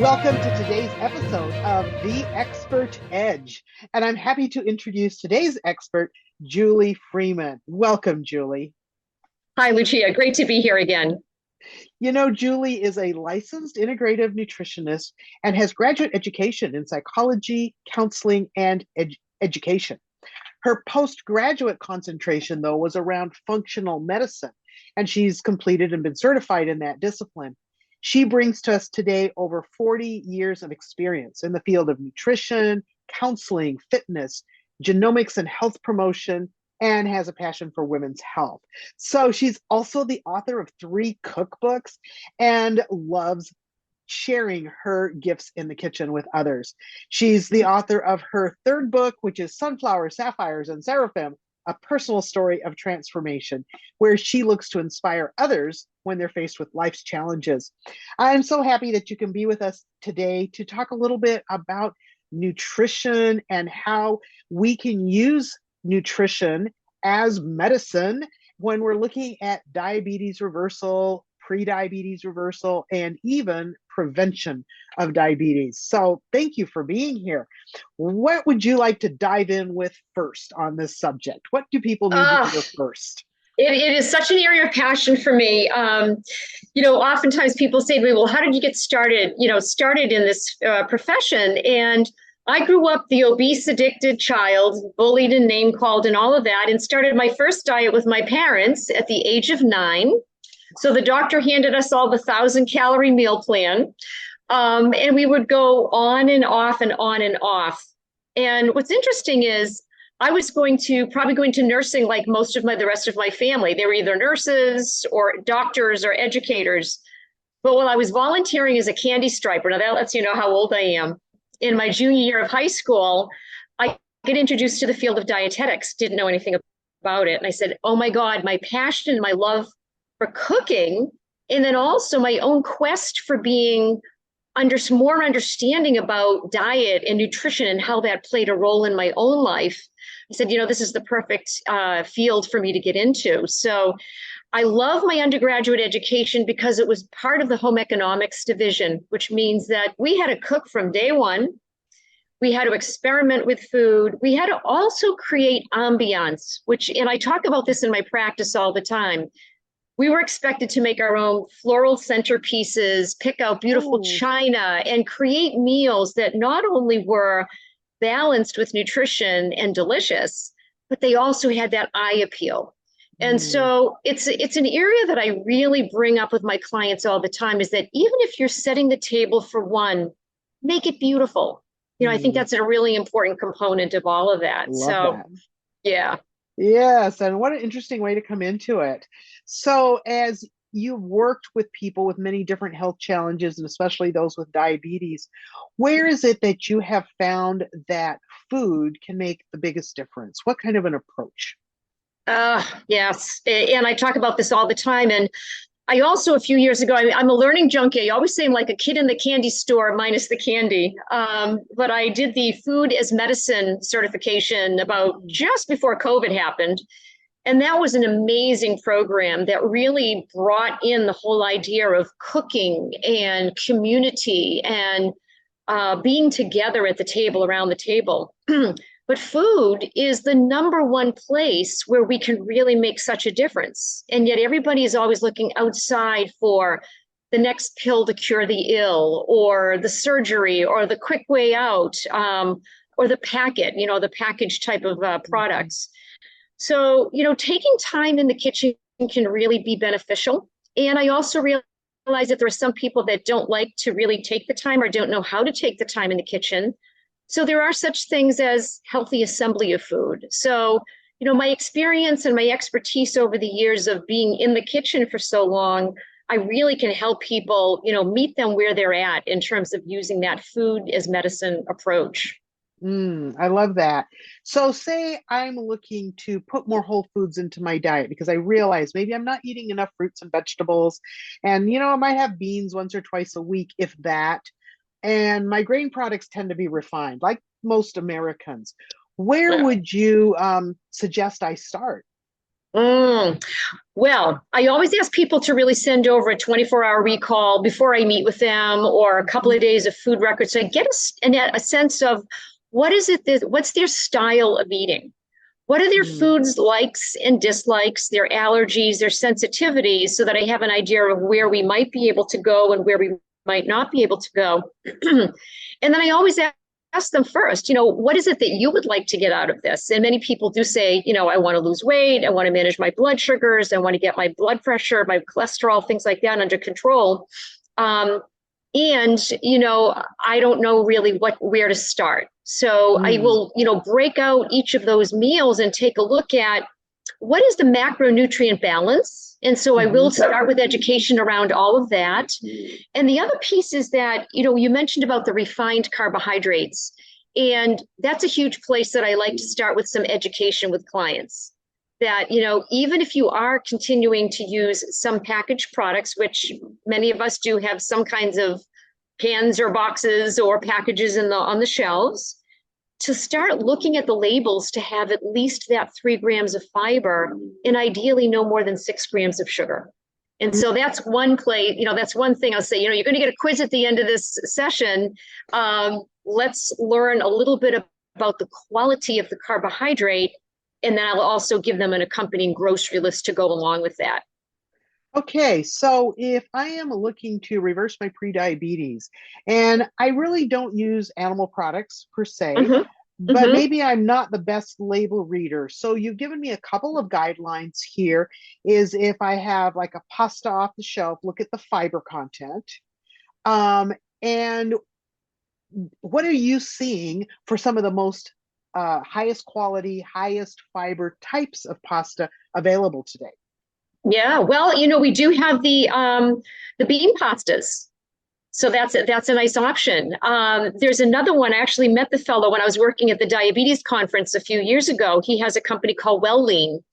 Welcome to today's episode of The Expert Edge. And I'm happy to introduce today's expert, Julie Freeman. Welcome, Julie. Hi, Lucia. Great to be here again. You know, Julie is a licensed integrative nutritionist and has graduate education in psychology, counseling, and education. Her postgraduate concentration, though, was around functional medicine, and she's completed and been certified in that discipline. She brings to us today over 40 years of experience in the field of nutrition, counseling, fitness, genomics, and health promotion, and has a passion for women's health. So she's also the author of 3 cookbooks and loves sharing her gifts in the kitchen with others. She's the author of her 3rd book, which is Sunflower, Sapphires, and Seraphim, a personal story of transformation, where she looks to inspire others when they're faced with life's challenges. I'm so happy that you can be with us today to talk a little bit about nutrition and how we can use nutrition as medicine when we're looking at diabetes reversal, pre-diabetes reversal, and even prevention of diabetes. So thank you for being here. What would you like to dive in with first on this subject? What do people need to hear first? It is such an area of passion for me. Oftentimes people say to me, well, how did you get started, started in this profession? And I grew up the obese, addicted child, bullied and name called and all of that, and started my first diet with my parents at the age of 9. So the doctor handed us all the 1,000-calorie meal plan, and we would go on and off and on and off. And what's interesting is I was probably going to nursing like most of the rest of my family. They were either nurses or doctors or educators. But while I was volunteering as a candy striper, now that lets you know how old I am, in my junior year of high school, I get introduced to the field of dietetics, didn't know anything about it. And I said, oh my God, my passion and my love for cooking, and then also my own quest for being more understanding about diet and nutrition and how that played a role in my own life. I said, this is the perfect field for me to get into. So I love my undergraduate education because it was part of the home economics division, which means that we had to cook from day one. We had to experiment with food. We had to also create ambiance, and I talk about this in my practice all the time. We were expected to make our own floral centerpieces, pick out beautiful china, and create meals that not only were balanced with nutrition and delicious, but they also had that eye appeal. And so it's an area that I really bring up with my clients all the time, is that even if you're setting the table for one, make it beautiful. I think that's a really important component of all of that. Love that. Yeah. Yes, and what an interesting way to come into it. So as you've worked with people with many different health challenges, and especially those with diabetes, where is it that you have found that food can make the biggest difference? What kind of an approach? Yes. And I talk about this all the time. And I also, a few years ago, I'm a learning junkie. I always say I'm like a kid in the candy store minus the candy. But I did the food as medicine certification about just before COVID happened. And that was an amazing program that really brought in the whole idea of cooking and community and being together at the table, around the table. But food is the number one place where we can really make such a difference. And yet everybody is always looking outside for the next pill to cure the ill, or the surgery, or the quick way out, or the the package type of products. So, taking time in the kitchen can really be beneficial. And I also realize that there are some people that don't like to really take the time or don't know how to take the time in the kitchen. So there are such things as healthy assembly of food. So, my experience and my expertise over the years of being in the kitchen for so long, I really can help people, meet them where they're at in terms of using that food as medicine approach. I love that. So say I'm looking to put more whole foods into my diet because I realize maybe I'm not eating enough fruits and vegetables. And, I might have beans once or twice a week, if that. And my grain products tend to be refined, like most Americans. Where would you suggest I start? Mm. Well, I always ask people to really send over a 24-hour recall before I meet with them, or a couple of days of food records, so I get a sense of what's their style of eating. What are their foods likes and dislikes, their allergies, their sensitivities, so that I have an idea of where we might be able to go and where we might not be able to go. And then I always ask them first, what is it that you would like to get out of this? And many people do say, I want to lose weight, I want to manage my blood sugars, I want to get my blood pressure, my cholesterol, things like that under control. And, I don't know really where to start. So I will, break out each of those meals and take a look at what is the macronutrient balance. And so I will start with education around all of that. And the other piece is that, you mentioned about the refined carbohydrates. And that's a huge place that I like to start with some education with clients. That, even if you are continuing to use some packaged products, which many of us do have some kinds of cans or boxes or packages on the shelves, to start looking at the labels to have at least that 3 grams of fiber and ideally no more than 6 grams of sugar. And so that's one play, that's one thing I'll say, you're going to get a quiz at the end of this session. Let's learn a little bit about the quality of the carbohydrate. And then I'll also give them an accompanying grocery list to go along with that. Okay, so if I am looking to reverse my prediabetes, and I really don't use animal products per se, but maybe I'm not the best label reader. So you've given me a couple of guidelines here, is if I have like a pasta off the shelf, look at the fiber content. And what are you seeing for some of the most highest quality, highest fiber types of pasta available today? Yeah, well, we do have the bean pastas. So that's a nice option. There's another one. I actually met the fellow when I was working at the diabetes conference a few years ago. He has a company called Lean,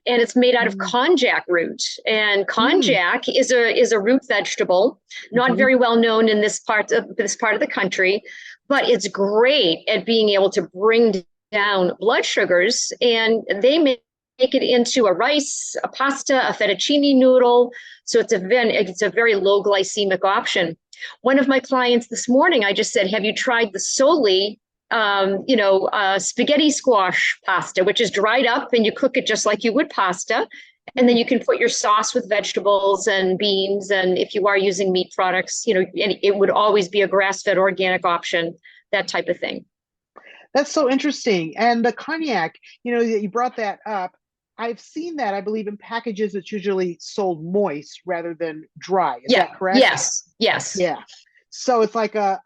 and it's made out of konjac root. And konjac is a root vegetable, not very well known in this part of the country, but it's great at being able to bring down blood sugars. And they make it into a rice, a pasta, a fettuccine noodle. So it's a very low glycemic option. One of my clients this morning, I just said, have you tried the Soli, spaghetti squash pasta, which is dried up and you cook it just like you would pasta. And then you can put your sauce with vegetables and beans. And if you are using meat products, it would always be a grass-fed organic option, that type of thing. That's so interesting. And the cognac, you brought that up. I've seen that, I believe, in packages that's usually sold moist rather than dry. Is that correct? Yes. Yeah. So it's like a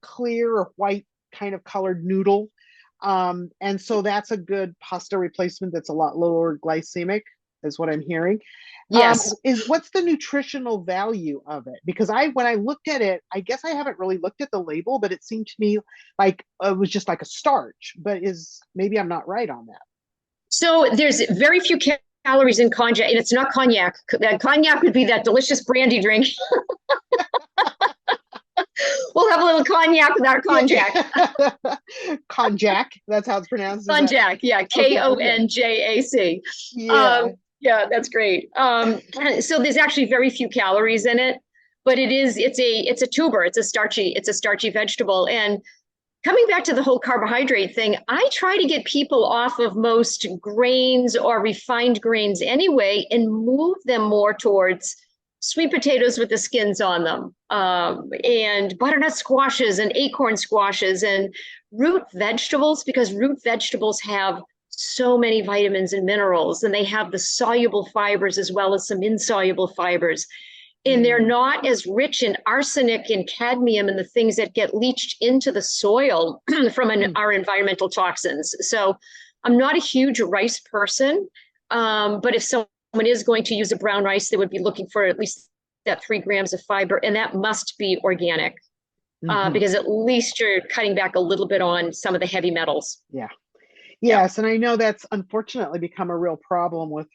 clear or white kind of colored noodle. And so that's a good pasta replacement that's a lot lower glycemic, is what I'm hearing. Yes. What's the nutritional value of it? Because when I looked at it, I guess I haven't really looked at the label, but it seemed to me like it was just like a starch, but maybe I'm not right on that. So there's very few calories in konjac, and it's not cognac. Cognac would be that delicious brandy drink. We'll have a little cognac with our konjac. Konjac, that's how it's pronounced. Konjac, yeah, Konjac. Yeah, that's great. So there's actually very few calories in it, but it's a tuber. It's a starchy vegetable. And coming back to the whole carbohydrate thing, I try to get people off of most grains or refined grains anyway and move them more towards sweet potatoes with the skins on them, and butternut squashes and acorn squashes and root vegetables, because root vegetables have so many vitamins and minerals, and they have the soluble fibers as well as some insoluble fibers. And they're not as rich in arsenic and cadmium and the things that get leached into the soil from our environmental toxins. So I'm not a huge rice person, but if someone is going to use a brown rice, they would be looking for at least that 3 grams of fiber, and that must be organic, because at least you're cutting back a little bit on some of the heavy metals. Yeah. Yes, and I know that's unfortunately become a real problem with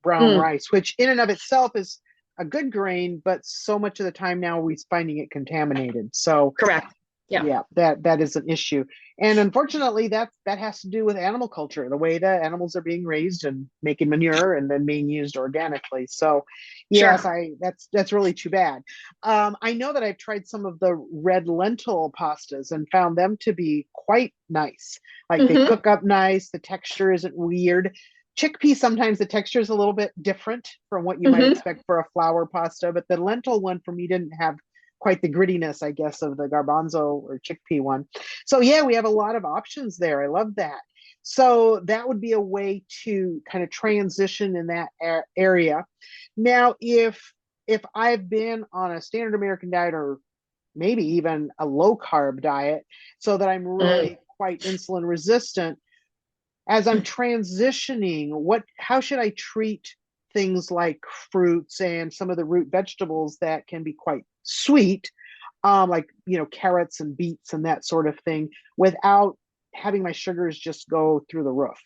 brown rice, which in and of itself is a good grain, but so much of the time now we're finding it contaminated. So correct. Yeah. Yeah, that is an issue. And unfortunately, that has to do with animal culture, the way the animals are being raised and making manure and then being used organically. So yes, Sure. that's really too bad. I know that I've tried some of the red lentil pastas and found them to be quite nice. Like they Hmm. cook up nice, the texture isn't weird. Chickpea, sometimes the texture is a little bit different from what you might Hmm. expect for a flour pasta, but the lentil one for me didn't have quite the grittiness, I guess, of the garbanzo or chickpea one. So yeah, we have a lot of options there. I love that. So that would be a way to kind of transition in that area. Now, if I've been on a standard American diet or maybe even a low carb diet, so that I'm Mm. really quite insulin resistant, as I'm transitioning, how should I treat things like fruits and some of the root vegetables that can be quite sweet, like carrots and beets and that sort of thing, without having my sugars just go through the roof?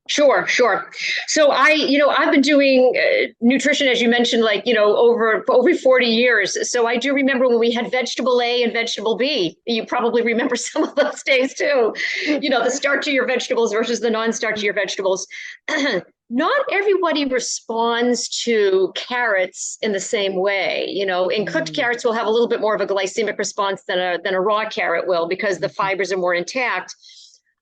Sure, sure. So I've been doing nutrition, as you mentioned, like, over 40 years. So I do remember when we had vegetable A and vegetable B. You probably remember some of those days too. The starchier vegetables versus the non-starchier vegetables. Not everybody responds to carrots in the same way. And cooked Mm, carrots will have a little bit more of a glycemic response than a raw carrot will, because the mhm, fibers are more intact.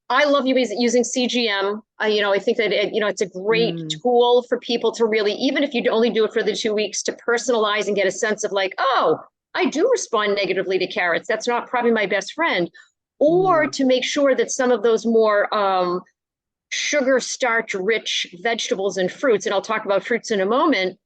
I love using CGM. I think that it's a great mm, tool for people to really, even if you only do it for the 2 weeks, to personalize and get a sense of like, oh, I do respond negatively to carrots. That's not probably my best friend. Or mm, to make sure that some of those more sugar starch rich vegetables and fruits, and I'll talk about fruits in a moment,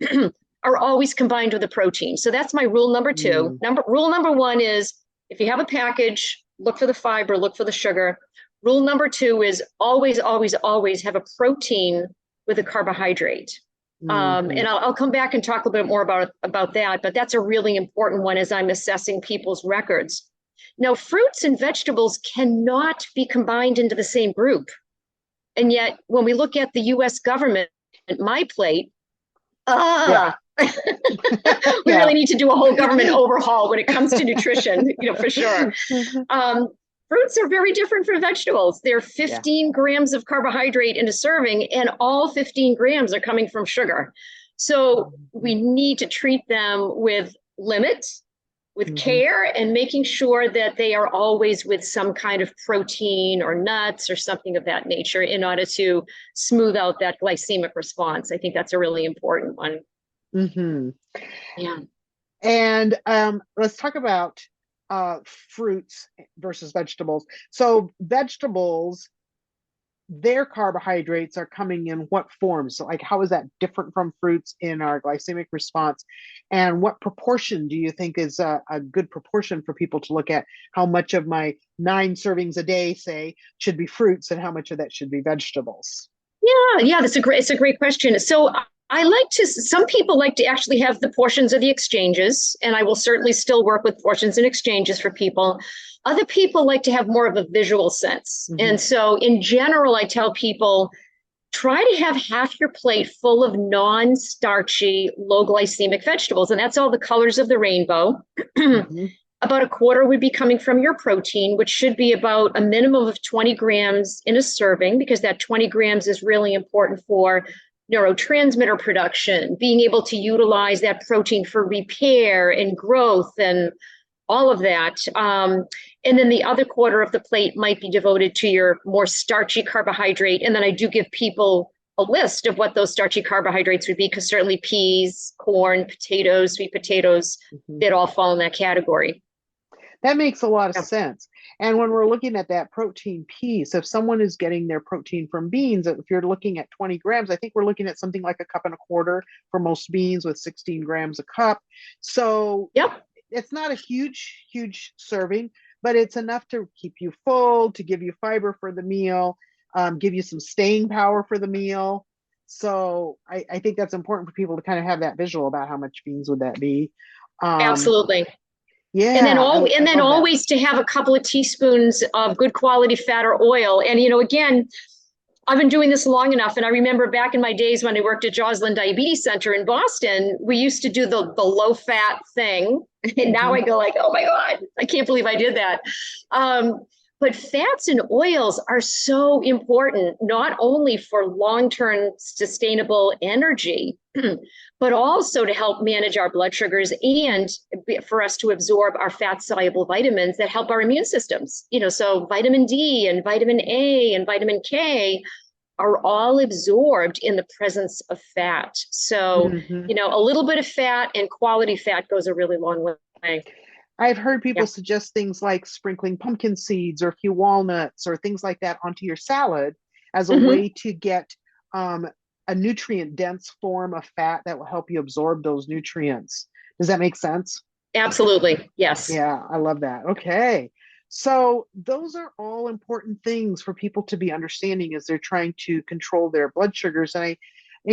are always combined with a protein. So that's my rule number two. mm, Rule number one is, if you have a package, look for the fiber, look for the sugar. Rule number two is always, always, always have a protein with a carbohydrate. And mhm, I'll come back and talk a little bit more about that, but that's a really important one as I'm assessing people's records. Now, fruits and vegetables cannot be combined into the same group. And yet, when we look at the US government, my plate, yeah, ah, we yeah. really need to do a whole government overhaul when it comes to nutrition, for sure. Um, Fruits are very different from vegetables. They're Yeah. 15 grams of carbohydrate in a serving, and all 15 grams are coming from sugar. So we need to treat them with limit, with Mhm. care, and making sure that they are always with some kind of protein or nuts or something of that nature in order to smooth out that glycemic response. I think that's a really important one. Mhm. Yeah. And let's talk about fruits versus vegetables. So vegetables, their carbohydrates are coming in what forms? So like how is that different from fruits in our glycemic response? And what proportion do you think is a good proportion for people to look at? How much of my 9 servings a day, say, should be fruits and how much of that should be vegetables? Yeah, it's a great question. So some people like to actually have the portions of the exchanges, and I will certainly still work with portions and exchanges for people. Other people like to have more of a visual sense. Hmm. And so in general, I tell people, try to have half your plate full of non-starchy, low glycemic vegetables. And that's all the colors of the rainbow. Hmm. About a quarter would be coming from your protein, which should be about a minimum of 20 grams in a serving, because that 20 grams is really important for neurotransmitter production, being able to utilize that protein for repair and growth and all of that. And then the other quarter of the plate might be devoted to your more starchy carbohydrate. And then I do give people a list of what those starchy carbohydrates would be, because certainly peas, corn, potatoes, sweet potatoes, Hmm. they'd all fall in that category. That makes a lot of Yeah. sense. And when we're looking at that protein piece, if someone is getting their protein from beans, if you're looking at 20 grams, I think we're looking at something like a cup and a quarter for most beans, with 16 grams a cup. So Yep. it's not a huge serving, but it's enough to keep you full, to give you fiber for the meal, give you some staying power for the meal. So I think that's important for people to kind of have that visual about how much beans would that be. Um, Absolutely. yeah, And I then love that. always to have a couple of teaspoons of good quality fat or oil. And again, I've been doing this long enough. And I remember back in my days when I worked at Joslin Diabetes Center in Boston, we used to do the low fat thing. And now I go like, oh my God, I can't believe I did that. But fats and oils are so important, not only for long-term sustainable energy, but also to help manage our blood sugars and for us to absorb our fat-soluble vitamins that help our immune systems. So vitamin D and vitamin A and vitamin K are all absorbed in the presence of fat. So, a little bit of fat and quality fat goes a really long way. I've heard people suggest things like sprinkling pumpkin seeds or a few walnuts or things like that onto your salad as a way to get a nutrient dense form of fat that will help you absorb those nutrients. Does that make sense? Absolutely. Yes. Yeah, I love that. Okay. So those are all important things for people to be understanding as they're trying to control their blood sugars. And I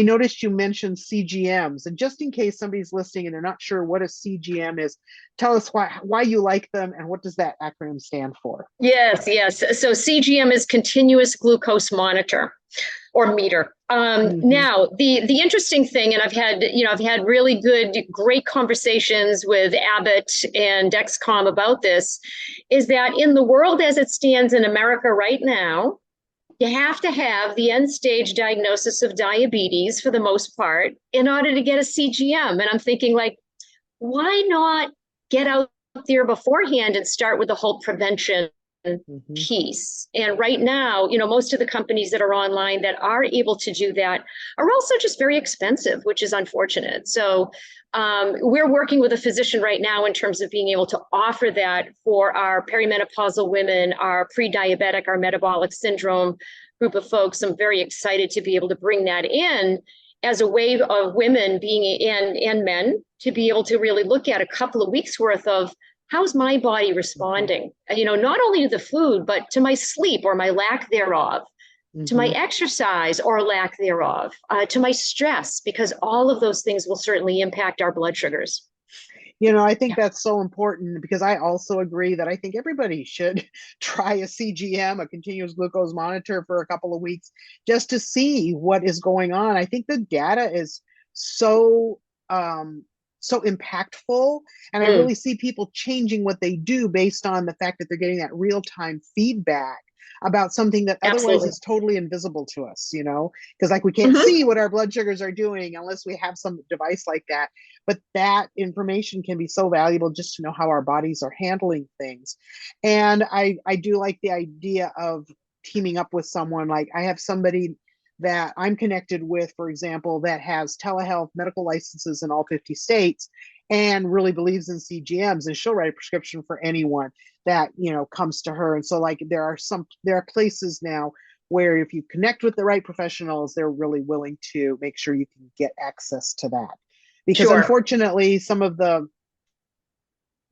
noticed you mentioned CGMs, and just in case somebody's listening and they're not sure what a CGM is, tell us why you like them and what does that acronym stand for? Yes. So CGM is continuous glucose monitor or meter. Now, the interesting thing, and I've had really great conversations with Abbott and Dexcom about this, is that in the world as it stands in America right now, you have to have the end stage diagnosis of diabetes for the most part in order to get a CGM. And I'm thinking like, why not get out there beforehand and start with the whole prevention piece? And right now, most of the companies that are online that are able to do that are also just very expensive, which is unfortunate. So we're working with a physician right now in terms of being able to offer that for our perimenopausal women, our pre-diabetic, our metabolic syndrome group of folks. I'm very excited to be able to bring that in as a way of women and men to be able to really look at a couple of weeks worth of how's my body responding, not only to the food, but to my sleep or my lack thereof, to my exercise or lack thereof, to my stress, because all of those things will certainly impact our blood sugars. I think that's so important because I also agree that I think everybody should try a CGM, a continuous glucose monitor, for a couple of weeks just to see what is going on. I think the data is so impactful, and I really see people changing what they do based on the fact that they're getting that real-time feedback about something that otherwise is totally invisible to us, because like we can't see what our blood sugars are doing unless we have some device like that. But that information can be so valuable just to know how our bodies are handling things. And I do like the idea of teaming up with someone. Like I have somebody that I'm connected with, for example, that has telehealth medical licenses in all 50 states and really believes in CGMs, and she'll write a prescription for anyone that, comes to her. And so like there are places now where if you connect with the right professionals, they're really willing to make sure you can get access to that. Because unfortunately, some of the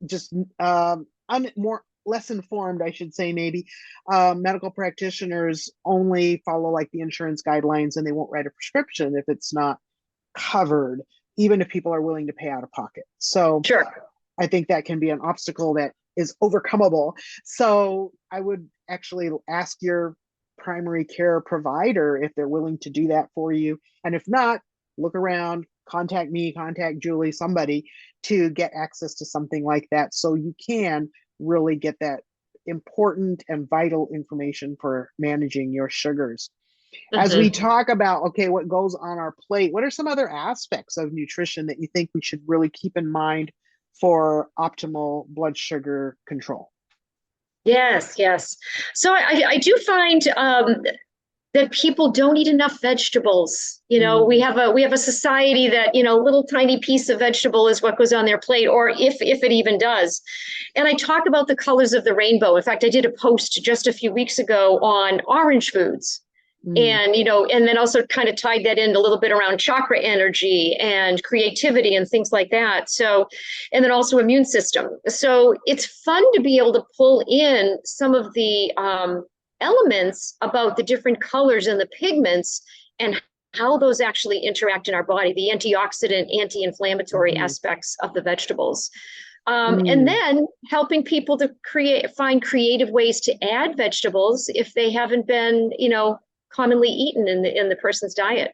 just less informed, I should say, maybe medical practitioners only follow like the insurance guidelines, and they won't write a prescription if it's not covered, even if people are willing to pay out of pocket. So I think that can be an obstacle that is overcomable. So I would actually ask your primary care provider if they're willing to do that for you. And if not, look around, contact me, contact Julie, somebody, to get access to something like that so you can really get that important and vital information for managing your sugars. As we talk about, okay, what goes on our plate, what are some other aspects of nutrition that you think we should really keep in mind for optimal blood sugar control? Yes. So I do find that people don't eat enough vegetables. We have a society that, little tiny piece of vegetable is what goes on their plate, or if it even does. And I talk about the colors of the rainbow. In fact, I did a post just a few weeks ago on orange foods. And, and then also kind of tied that in a little bit around chakra energy and creativity and things like that. So, and then also immune system. So it's fun to be able to pull in some of the elements about the different colors and the pigments and how those actually interact in our body, the antioxidant, anti-inflammatory aspects of the vegetables. And then helping people to find creative ways to add vegetables if they haven't been, commonly eaten in the person's diet.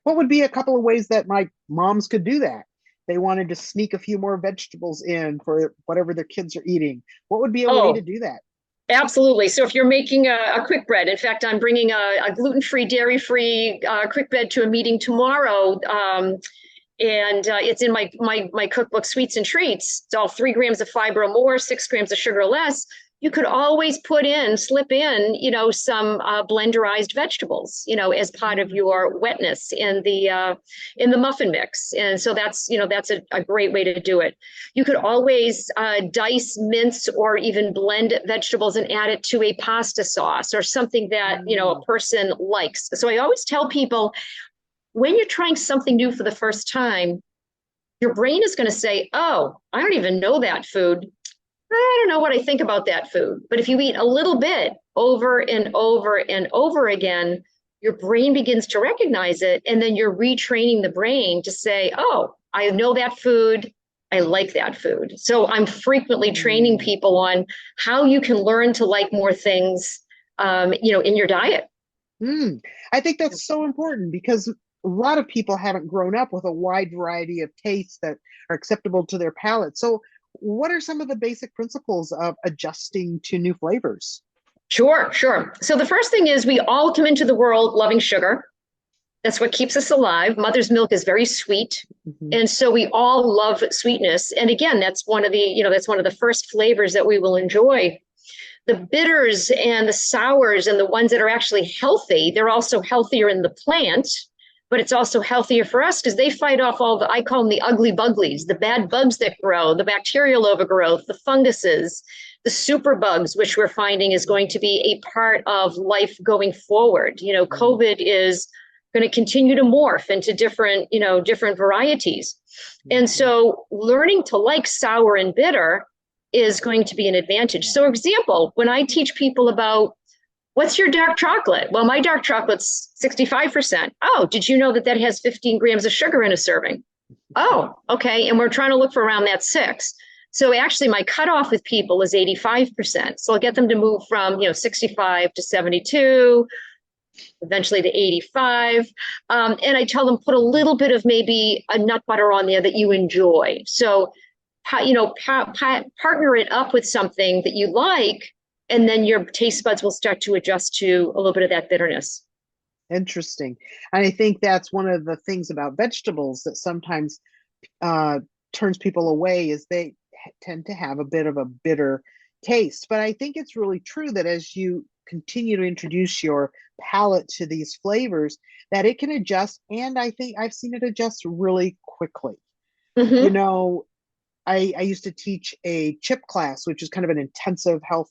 What would be a couple of ways that my moms could do that? They wanted to sneak a few more vegetables in for whatever their kids are eating. What would be a way to Oh, do that? absolutely. So if you're making a quick bread, in fact, I'm bringing a gluten-free, dairy-free quick bread to a meeting tomorrow. And it's in my cookbook, Sweets and Treats. It's all 3 grams of fiber or more, 6 grams of sugar or less. You could always slip in, some blenderized vegetables, as part of your wetness in the muffin mix. And so that's a great way to do it. You could always dice, mince, or even blend vegetables and add it to a pasta sauce or something that, a person likes. So I always tell people, when you're trying something new for the first time, your brain is going to say, oh, I don't even know that food. I don't know what I think about that food. But if you eat a little bit over and over and over again, your brain begins to recognize it. And then you're retraining the brain to say, oh, I know that food. I like that food. So I'm frequently training people on how you can learn to like more things, in your diet. I think that's so important because a lot of people haven't grown up with a wide variety of tastes that are acceptable to their palate. So what are some of the basic principles of adjusting to new flavors? Sure. So the first thing is we all come into the world loving sugar. That's what keeps us alive. Mother's milk is very sweet. Mm-hmm. And so we all love sweetness. And again, that's one of the first flavors that we will enjoy. The bitters and the sours and the ones that are actually healthy, they're also healthier in the plant, but it's also healthier for us because they fight off I call them the ugly buglies, the bad bugs that grow, the bacterial overgrowth, the funguses, the superbugs, which we're finding is going to be a part of life going forward. COVID is going to continue to morph into different varieties. And so learning to like sour and bitter is going to be an advantage. So example, when I teach people about what's your dark chocolate? Well, my dark chocolate's 65%. Oh, did you know that has 15 grams of sugar in a serving? Oh, okay. And we're trying to look for around that 6. So actually my cutoff with people is 85%. So I'll get them to move from, 65 to 72, eventually to 85. And I tell them put a little bit of maybe a nut butter on there that you enjoy. So, partner it up with something that you like, and then your taste buds will start to adjust to a little bit of that bitterness. Interesting. And I think that's one of the things about vegetables that sometimes turns people away is they tend to have a bit of a bitter taste. But I think it's really true that as you continue to introduce your palate to these flavors, that it can adjust. And I think I've seen it adjust really quickly. Mm-hmm. I used to teach a CHIP class, which is kind of an intensive health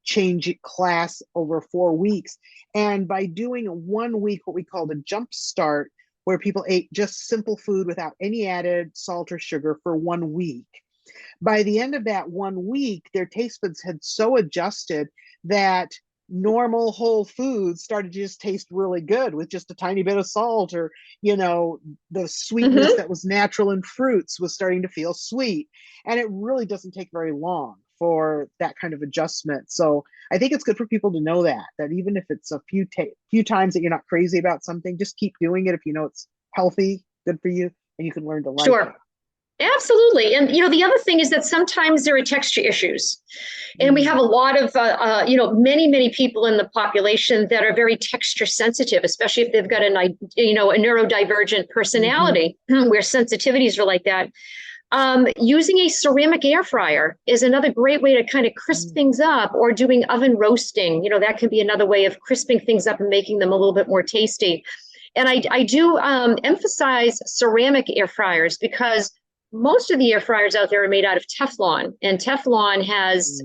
change class over 4 weeks. And by doing 1 week, what we called a jump start, where people ate just simple food without any added salt or sugar for 1 week. By the end of that 1 week, their taste buds had so adjusted that normal whole foods started to just taste really good with just a tiny bit of salt, or the sweetness that was natural in fruits was starting to feel sweet. And it really doesn't take very long for that kind of adjustment. So I think it's good for people to know that even if it's a few times that you're not crazy about something, just keep doing it if you know it's healthy, good for you, and you can learn to like it. Absolutely. And, the other thing is that sometimes there are texture issues. And we have a lot of, many, many people in the population that are very texture sensitive, especially if they've got a neurodivergent personality where sensitivities are like that. Using a ceramic air fryer is another great way to kind of crisp things up, or doing oven roasting. That can be another way of crisping things up and making them a little bit more tasty. And I do emphasize ceramic air fryers because most of the air fryers out there are made out of Teflon, and Teflon has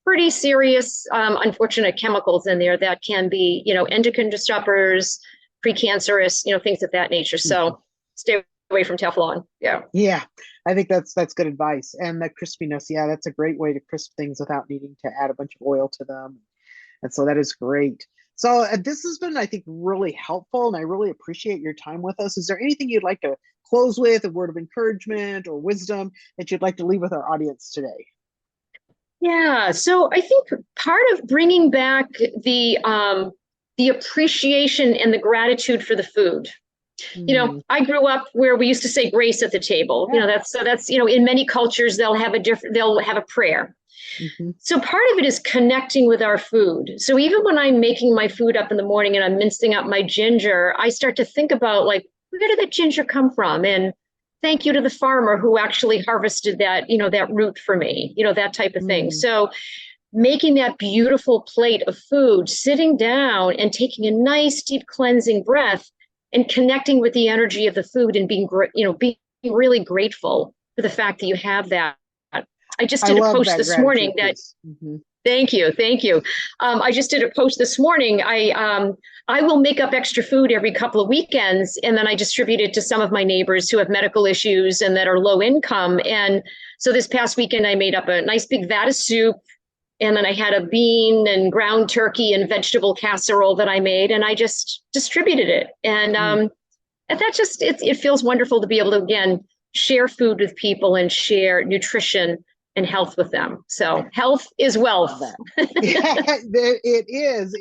pretty serious, unfortunate chemicals in there that can be, endocrine disruptors, precancerous, things of that nature. So stay away from Teflon. Yeah, I think that's good advice. And the crispiness, that's a great way to crisp things without needing to add a bunch of oil to them. And so that is great. So this has been, I think, really helpful, and I really appreciate your time with us. Is there anything you'd like to close with, a word of encouragement or wisdom that you'd like to leave with our audience today? Yeah, so I think part of bringing back the the appreciation and the gratitude for the food. I grew up where we used to say grace at the table. Yeah. That's in many cultures they'll have a prayer. Mm-hmm. So part of it is connecting with our food. So even when I'm making my food up in the morning and I'm mincing up my ginger, I start to think about, like, where did that ginger come from? And thank you to the farmer who actually harvested that, that root for me, that type of thing. So making that beautiful plate of food, sitting down and taking a nice deep cleansing breath and connecting with the energy of the food and being really grateful for the fact that you have that. I just did a post this morning that Thank you. I just did a post this morning. I will make up extra food every couple of weekends, and then I distribute it to some of my neighbors who have medical issues and that are low income. And so this past weekend, I made up a nice big vat of soup, and then I had a bean and ground turkey and vegetable casserole that I made, and I just distributed it. And that just, it feels wonderful to be able to, again, share food with people and share nutrition and health with them. So health is wealth. It is.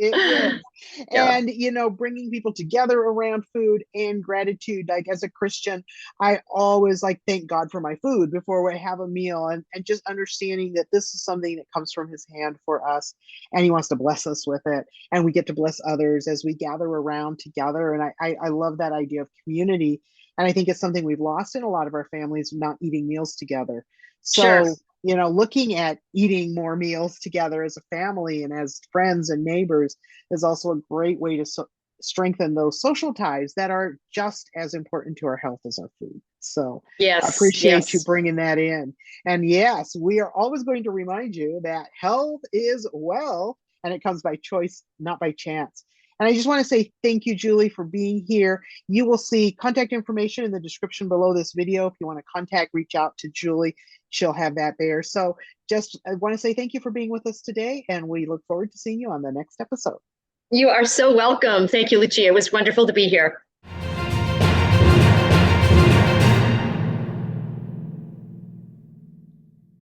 Yeah. And, bringing people together around food and gratitude. Like, as a Christian, I always thank God for my food before we have a meal, and just understanding that this is something that comes from his hand for us, and he wants to bless us with it. And we get to bless others as we gather around together. And I love that idea of community. And I think it's something we've lost in a lot of our families, not eating meals together. So, sure. Looking at eating more meals together as a family and as friends and neighbors is also a great way to strengthen those social ties that are just as important to our health as our food. So yes, I appreciate you bringing that in. And yes, we are always going to remind you that health is wealth, and it comes by choice, not by chance. And I just want to say thank you, Julie, for being here. You will see contact information in the description below this video. If you want to reach out to Julie, she'll have that there. So I want to say thank you for being with us today, and we look forward to seeing you on the next episode. You are so welcome. Thank you, Lucia. It was wonderful to be here.